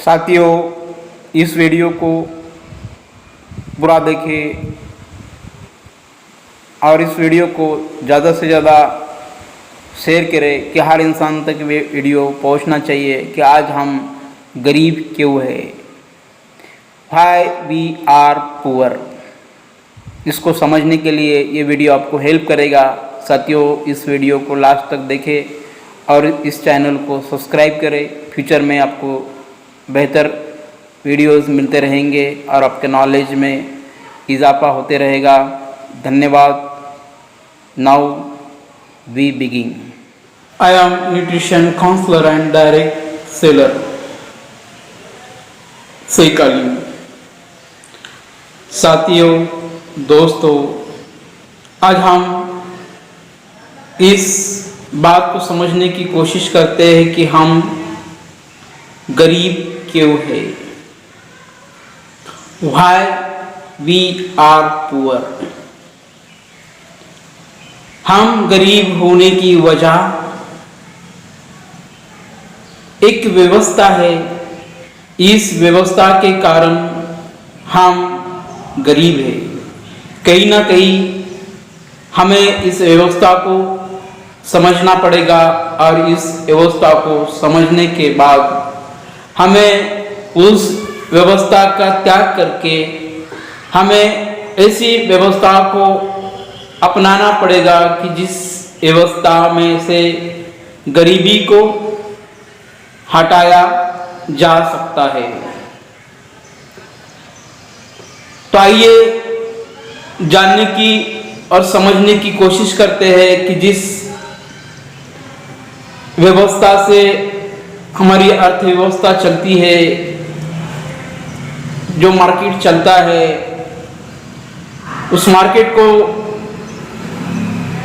साथियों, इस वीडियो को पूरा देखें और इस वीडियो को ज़्यादा से ज़्यादा शेयर करें कि हर इंसान तक ये वीडियो पहुंचना चाहिए कि आज हम गरीब क्यों है, व्हाई वी आर पुअर। इसको समझने के लिए ये वीडियो आपको हेल्प करेगा। साथियों, इस वीडियो को लास्ट तक देखें और इस चैनल को सब्सक्राइब करें। फ्यूचर में आपको बेहतर वीडियोस मिलते रहेंगे और आपके नॉलेज में इजाफा होते रहेगा। धन्यवाद। Now we begin. I am nutrition counselor and direct seller, सैकाली। साथियों, दोस्तों, आज हम इस बात को समझने की कोशिश करते हैं कि हम गरीब क्यों है, Why we are poor। हम गरीब होने की वजह एक व्यवस्था है। इस व्यवस्था के कारण हम गरीब हैं। कहीं ना कहीं हमें इस व्यवस्था को समझना पड़ेगा और इस व्यवस्था को समझने के बाद हमें उस व्यवस्था का त्याग करके हमें ऐसी व्यवस्था को अपनाना पड़ेगा कि जिस व्यवस्था में से गरीबी को हटाया जा सकता है। तो आइए जानने की और समझने की कोशिश करते हैं कि जिस व्यवस्था से हमारी अर्थव्यवस्था चलती है, जो मार्केट चलता है, उस मार्केट को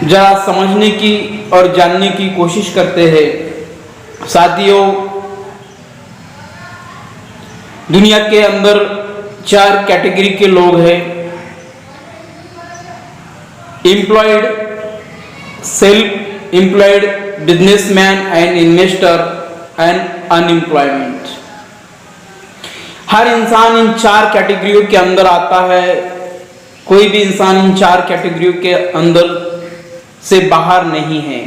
जरा समझने की और जानने की कोशिश करते हैं। साथियों, दुनिया के अंदर 4 कैटेगरी के लोग हैं: employed, self employed, businessman and investor and unemployment. हर इंसान इन 4 कैटेगरियों के अंदर आता है। कोई भी इंसान इन 4 कैटेगरियों के अंदर से बाहर नहीं है।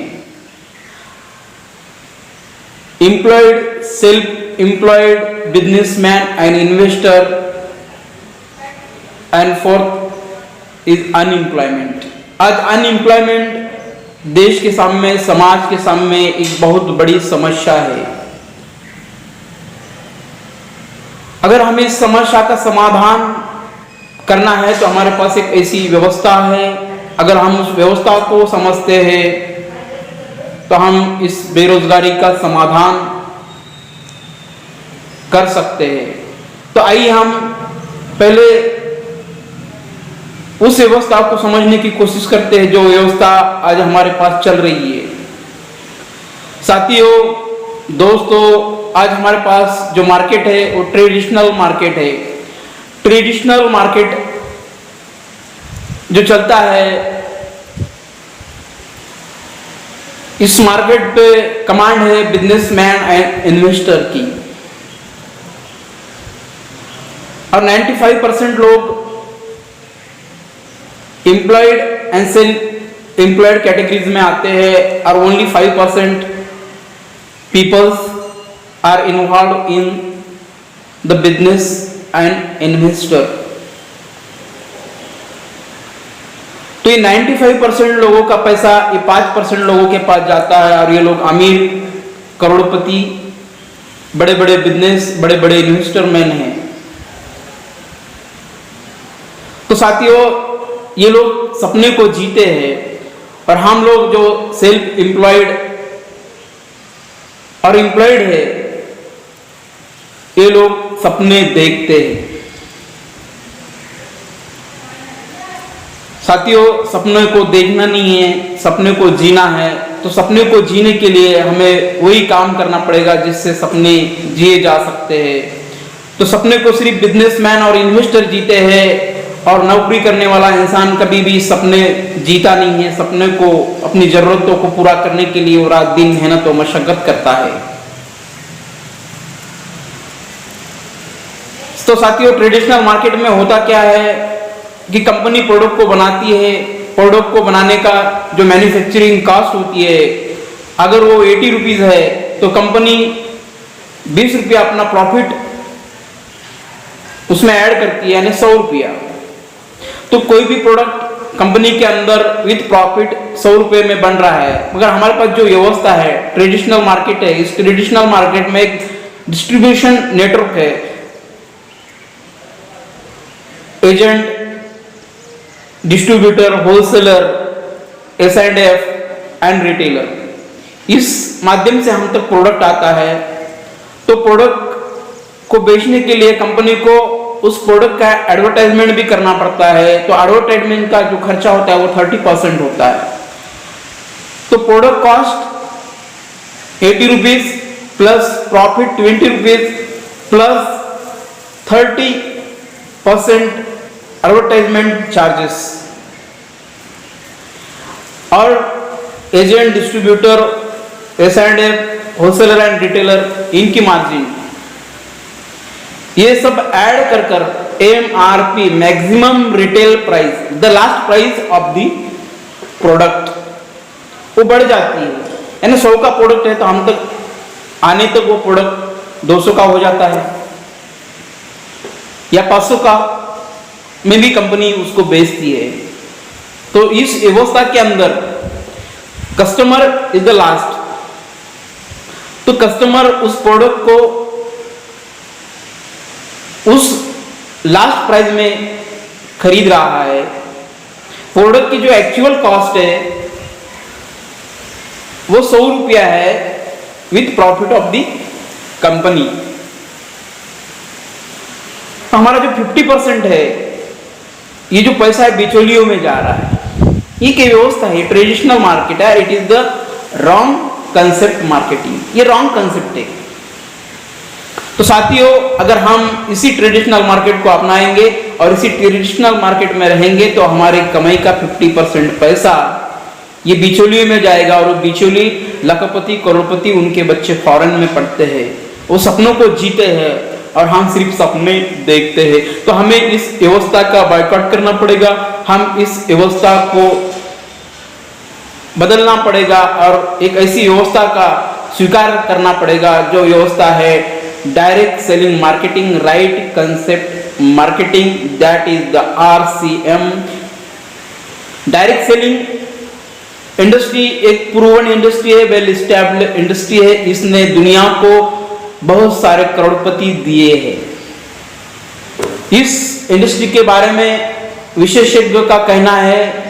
Employed, self employed, businessman and investor and fourth is unemployment. आज अनएम्प्लॉयमेंट देश के सामने, समाज के सामने एक बहुत बड़ी समस्या है। अगर हमें इस समस्या का समाधान करना है तो हमारे पास एक ऐसी व्यवस्था है। अगर हम उस व्यवस्था को समझते हैं तो हम इस बेरोजगारी का समाधान कर सकते हैं। तो आइए हम पहले उस व्यवस्था को समझने की कोशिश करते हैं जो व्यवस्था आज हमारे पास चल रही है। साथियों, दोस्तों, आज हमारे पास जो मार्केट है वो ट्रेडिशनल मार्केट है। ट्रेडिशनल मार्केट जो चलता है, इस मार्केट पे कमांड है बिजनेसमैन एंड इन्वेस्टर की। और 95% लोग employed and self employed categories में आते हैं और only 5% peoples are involve in the business and investor. तो ये 95% लोगों का पैसा ये 5% लोगों के पास जाता है और ये लोग अमीर, करोड़पति, बड़े बड़े बिजनेस, बड़े बड़े इन्वेस्टरमैन हैं। तो साथियों, ये लोग सपने को जीते हैं और हम लोग जो सेल्फ एम्प्लॉयड और एम्प्लॉयड है, ये लोग सपने देखते हैं। साथियों, सपने को देखना नहीं है, सपने को जीना है। तो सपने को जीने के लिए हमें वही काम करना पड़ेगा जिससे सपने जिए जा सकते हैं। तो सपने को सिर्फ बिजनेसमैन और इन्वेस्टर जीते हैं और नौकरी करने वाला इंसान कभी भी सपने जीता नहीं है। सपने को, अपनी जरूरतों को पूरा करने के लिए वो रात दिन मेहनत और मशक्कत करता है। तो साथियों, ट्रेडिशनल मार्केट में होता क्या है कि कंपनी प्रोडक्ट को बनाती है, प्रोडक्ट को बनाने का जो मैन्युफैक्चरिंग कॉस्ट होती है, अगर वो 80 रुपीज़ है तो कंपनी 20 रुपया अपना प्रॉफिट उसमें ऐड करती है, यानी 100 रुपया। तो कोई भी प्रोडक्ट कंपनी के अंदर विथ प्रॉफिट 100 रुपये में बन रहा है, मगर हमारे पास जो व्यवस्था है, ट्रेडिशनल मार्केट है, इस ट्रेडिशनल मार्केट में एक डिस्ट्रीब्यूशन नेटवर्क है, agent, distributor, wholesaler, S&F and retailer, इस माध्यम से हम तक प्रोडक्ट आता है। तो प्रोडक्ट को बेचने के लिए कंपनी को उस प्रोडक्ट का एडवर्टाइजमेंट भी करना पड़ता है, तो एडवर्टाइजमेंट का जो खर्चा होता है वो 30% होता है। तो product cost 80 rupees plus profit 20 rupees plus 30% advertisement charges, और agent, distributor, S&F, wholesaler and retailer, इनकी मार्जिन, ये सब ऐड कर कर MRP, maximum retail price, the last price of the product, वो बढ़ जाती है। यानी 100 का प्रोडक्ट है तो हम तक आने तक वो प्रोडक्ट 200 का हो जाता है, या 500 का में भी कंपनी उसको बेचती है। तो इस व्यवस्था के अंदर कस्टमर इज द लास्ट, तो कस्टमर उस प्रोडक्ट को उस लास्ट प्राइस में खरीद रहा है। प्रोडक्ट की जो एक्चुअल कॉस्ट है वो 100 रुपया है with profit of the company. हमारा जो 50% है, ये जो पैसा है बिचौलियों में जा रहा है। ये क्या व्यवस्था है? ट्रेडिशनल मार्केट है, it is the wrong concept marketing, ये रॉन्ग कंसेप्ट है। तो साथियों, अगर हम इसी ट्रेडिशनल मार्केट को अपनाएंगे और इसी ट्रेडिशनल मार्केट में रहेंगे तो हमारे कमाई का 50% पैसा ये बिचौलियों में जाएगा, और वो बिचौली लखपति करोड़पति उनके बच्चे फॉरेन में पढ़ते हैं, वो सपनों को जीते हैं और हम सिर्फ सपने देखते हैं। तो हमें इस व्यवस्था का बायकॉट करना पड़ेगा, हम इस व्यवस्था को बदलना पड़ेगा और एक ऐसी व्यवस्था का स्वीकार करना पड़ेगा जो व्यवस्था है direct selling marketing, right concept marketing, that is the RCM। Direct selling industry एक प्रूवन इंडस्ट्री है, वेल एस्टैब्लिश्ड इंडस्ट्री है, इसने दुनिया को बहुत सारे करोड़पति दिए हैं। इस इंडस्ट्री के बारे में विशेषज्ञों का कहना है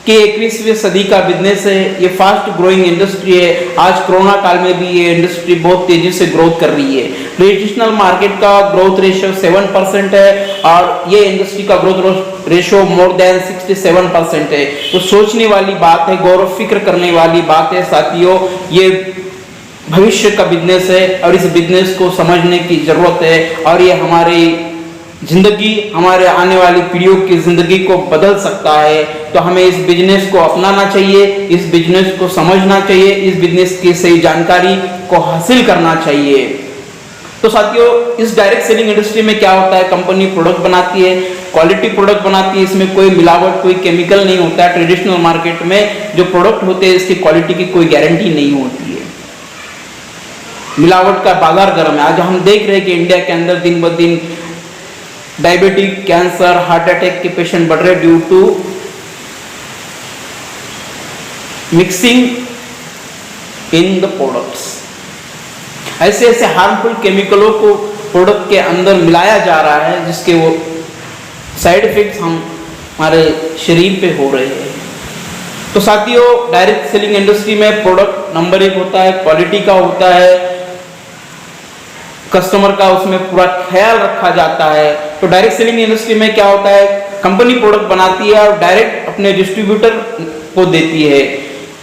कि 21वीं सदी का बिजनेस है, ये फास्ट ग्रोइंग इंडस्ट्री है। आज कोरोना काल में भी ये इंडस्ट्री बहुत तेजी से ग्रोथ कर रही है। ट्रेडिशनल मार्केट का ग्रोथ रेशियो 7% है और ये इंडस्ट्री का ग्रोथ रेशियो मोर देन 67% है। तो सोचने वाली बात है, गौरव फिक्र करने वाली बात है साथियों। ये भविष्य का बिजनेस है और इस बिजनेस को समझने की जरूरत है, और ये हमारी जिंदगी, हमारे आने वाली पीढ़ियों की जिंदगी को बदल सकता है। तो हमें इस बिजनेस को अपनाना चाहिए, इस बिजनेस को समझना चाहिए, इस बिजनेस की सही जानकारी को हासिल करना चाहिए। तो साथियों, इस डायरेक्ट सेलिंग इंडस्ट्री में क्या होता है, कंपनी प्रोडक्ट बनाती है, क्वालिटी प्रोडक्ट बनाती है, इसमें कोई मिलावट, कोई केमिकल नहीं होता है। ट्रेडिशनल मार्केट में जो प्रोडक्ट होते हैं इसकी क्वालिटी की कोई गारंटी नहीं होती है, मिलावट का बाजार गर्म है। आज हम देख रहे हैं कि इंडिया के अंदर दिन ब दिन डायबिटिक, कैंसर, हार्ट अटैक के पेशेंट बढ़ रहे due to mixing in the products. ऐसे ऐसे हार्मफुल केमिकलों को प्रोडक्ट के अंदर मिलाया जा रहा है जिसके वो साइड इफेक्ट्स हमारे शरीर पे हो रहे हैं। तो साथियों, डायरेक्ट सेलिंग इंडस्ट्री में प्रोडक्ट नंबर 1 होता है, क्वालिटी का होता है, कस्टमर का उसमें पूरा ख्याल रखा जाता है। तो डायरेक्ट सेलिंग इंडस्ट्री में क्या होता है, कंपनी प्रोडक्ट बनाती है और डायरेक्ट अपने डिस्ट्रीब्यूटर को देती है।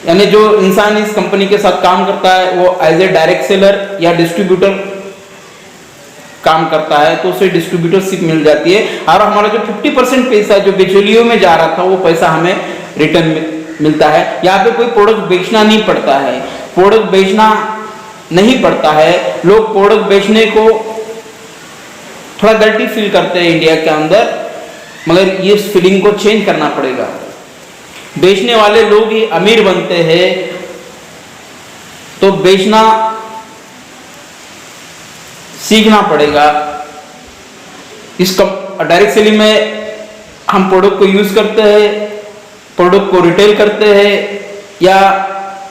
यानी जो इंसान इस कंपनी के साथ काम करता है वो एज ए डायरेक्ट सेलर या डिस्ट्रीब्यूटर काम करता है, तो उसे डिस्ट्रीब्यूटरशिप मिल जाती है, और हमारा जो 50% पैसा जो बिचौलियों में जा रहा था वो पैसा हमें रिटर्न मिलता है। यहाँ पे कोई प्रोडक्ट बेचना नहीं पड़ता है, प्रोडक्ट बेचना नहीं पड़ता है। लोग प्रोडक्ट बेचने को थोड़ा गलती फील करते हैं इंडिया के अंदर, मगर ये फीलिंग को चेंज करना पड़ेगा। बेचने वाले लोग ही अमीर बनते हैं, तो बेचना सीखना पड़ेगा। इस डायरेक्ट सेलिंग में हम प्रोडक्ट को यूज करते हैं, प्रोडक्ट को रिटेल करते हैं, या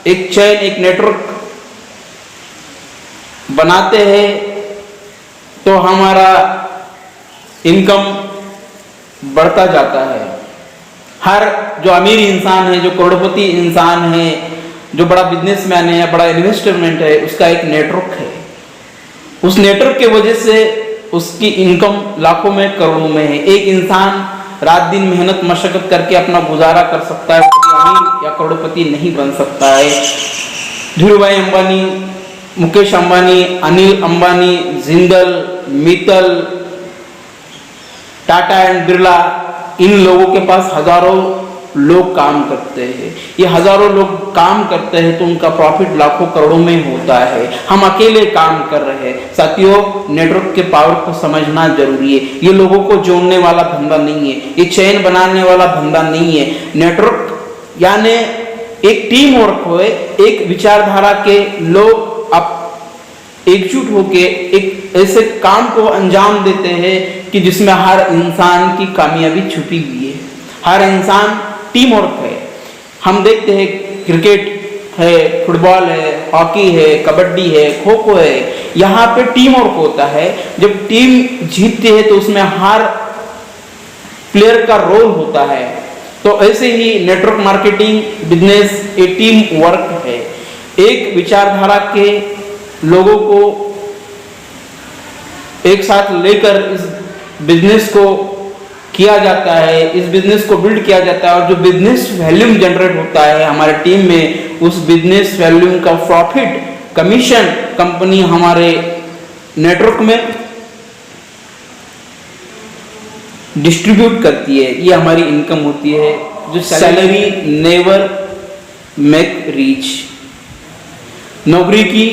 एक चेन, एक नेटवर्क बनाते हैं, तो हमारा इनकम बढ़ता जाता है। हर जो अमीर इंसान है, जो करोड़पति इंसान है, जो बड़ा बिजनेसमैन है या बड़ा इन्वेस्टमेंट है, उसका एक नेटवर्क है। उस नेटवर्क के वजह से उसकी इनकम लाखों में, करोड़ों में है। एक इंसान रात दिन मेहनत मशक्कत करके अपना गुजारा कर सकता है, कभी अमीर या करोड़पति नहीं बन सकता है। धीरूभाई अंबानी, मुकेश अंबानी, अनिल अंबानी, जिंदल, मित्तल, टाटा एंड बिरला, इन लोगों के पास हजारों लोग काम करते हैं। ये हजारों लोग काम करते हैं तो उनका प्रॉफिट लाखों करोड़ों में होता है। हम अकेले काम कर रहे हैं। साथियों, नेटवर्क के पावर को समझना जरूरी है। ये लोगों को जोड़ने वाला धंधा नहीं है, ये चेन बनाने वाला धंधा नहीं है। नेटवर्क यानी एक टीम वर्क हो, एक विचारधारा के लोग एकजुट होके एक ऐसे काम को अंजाम देते हैं कि जिसमें हर इंसान की कामयाबी छुपी हुई है। हर इंसान टीम वर्क है। हम देखते हैं क्रिकेट है, फुटबॉल है, हॉकी है, कबड्डी है, खो खो है, यहाँ पे टीम वर्क होता है। जब टीम जीतती है तो उसमें हर प्लेयर का रोल होता है। तो ऐसे ही नेटवर्क मार्केटिंग बिजनेस एक टीम वर्क है। एक विचारधारा के लोगों को एक साथ लेकर इस बिजनेस को किया जाता है, इस बिजनेस को बिल्ड किया जाता है, और जो बिजनेस वैल्यूम जनरेट होता है हमारे टीम में, उस बिजनेस वैल्यूम का प्रॉफिट, कमीशन कंपनी हमारे नेटवर्क में डिस्ट्रीब्यूट करती है। ये हमारी इनकम होती है। जो सैलरी नेवर मेक रिच, नौकरी की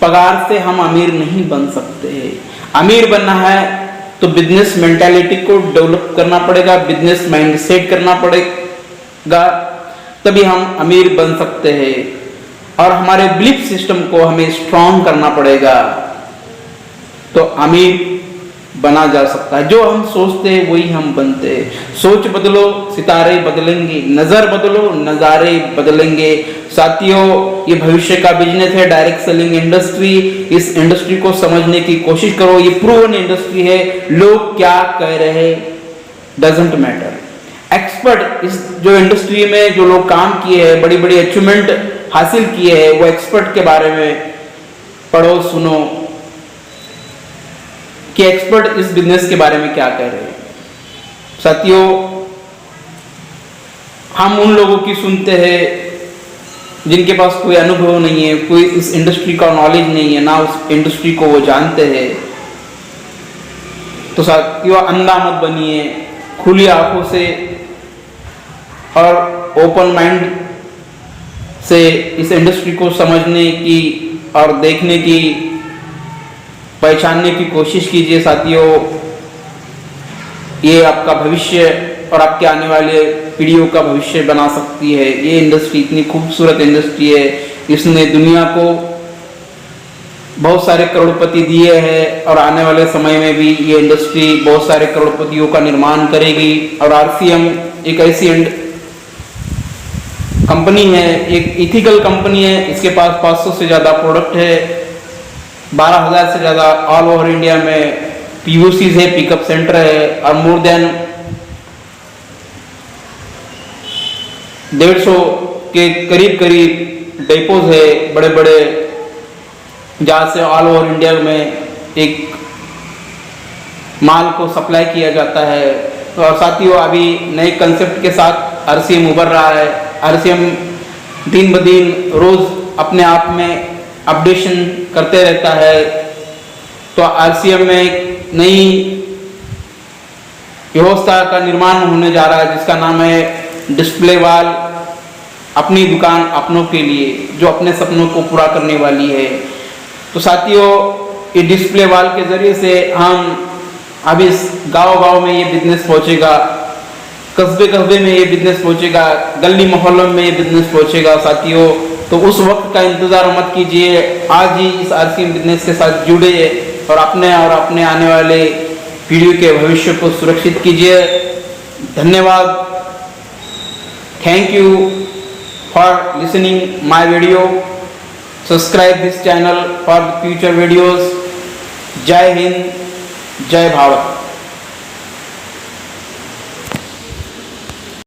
पगार से हम अमीर नहीं बन सकते हैं। अमीर बनना है तो बिजनेस मेंटालिटी को डेवलप करना पड़ेगा, बिजनेस माइंड सेट करना पड़ेगा, तभी हम अमीर बन सकते हैं। और हमारे बिलीफ सिस्टम को हमें स्ट्रांग करना पड़ेगा, तो अमीर बना जा सकता है। जो हम सोचते हैं वही हम बनते हैं। सोच बदलो, सितारे बदलेंगे, नजर बदलो, नजारे बदलेंगे। साथियों, ये भविष्य का बिजनेस है, डायरेक्ट सेलिंग इंडस्ट्री। इस इंडस्ट्री को समझने की कोशिश करो। ये प्रूवन इंडस्ट्री है। लोग क्या कह रहे डजंट मैटर। एक्सपर्ट, इस जो इंडस्ट्री में जो लोग काम किए हैं, बड़ी बड़ी अचीवमेंट हासिल किए हैं, वो एक्सपर्ट के बारे में पढ़ो, सुनो कि एक्सपर्ट इस बिजनेस के बारे में क्या कह रहे हैं। साथियों, हम उन लोगों की सुनते हैं जिनके पास कोई अनुभव नहीं है, कोई इस इंडस्ट्री का नॉलेज नहीं है, ना उस इंडस्ट्री को वो जानते हैं। तो साथियों, अंधा मत बनिए। खुली आंखों से और ओपन माइंड से इस इंडस्ट्री को समझने की और देखने की, पहचानने की कोशिश कीजिए। साथियों, ये आपका भविष्य और आपके आने वाले पीढ़ियों का भविष्य बना सकती है। ये इंडस्ट्री इतनी खूबसूरत इंडस्ट्री है, इसने दुनिया को बहुत सारे करोड़पति दिए हैं, और आने वाले समय में भी ये इंडस्ट्री बहुत सारे करोड़पतियों का निर्माण करेगी। और आरसीएम एक ऐसी कंपनी है, एक इथिकल कंपनी है। इसके पास 500 से ज़्यादा प्रोडक्ट है, 12,000 से ज़्यादा ऑल ओवर इंडिया में पीयूसीज है, पिकअप सेंटर है, और मोर देन 150 के करीब डेपोज है, बड़े बड़े, जहाँ से ऑल ओवर इंडिया में एक माल को सप्लाई किया जाता है। और साथियों, अभी नए कंसेप्ट के साथ आरसीएम उभर रहा है। आरसीएम दिन ब दिन रोज अपने आप में अपडेशन करते रहता है। तो आरसीएम में एक नई व्यवस्था का निर्माण होने जा रहा है, जिसका नाम है डिस्प्ले वॉल, अपनी दुकान अपनों के लिए, जो अपने सपनों को पूरा करने वाली है। तो साथियों, ये डिस्प्ले वॉल के जरिए से हम अब इस गांव-गांव में ये बिजनेस पहुंचेगा, कस्बे-कस्बे में ये बिजनेस पहुंचेगा, गली मोहल्लों में ये बिजनेस पहुंचेगा साथियों। तो उस वक्त का इंतजार मत कीजिए, आज ही इस RCM बिजनेस के साथ जुड़िए और अपने आने वाले पीढ़ी के भविष्य को सुरक्षित कीजिए। धन्यवाद। Thank you for listening my video. Subscribe this channel for future videos. जय हिंद, जय भारत।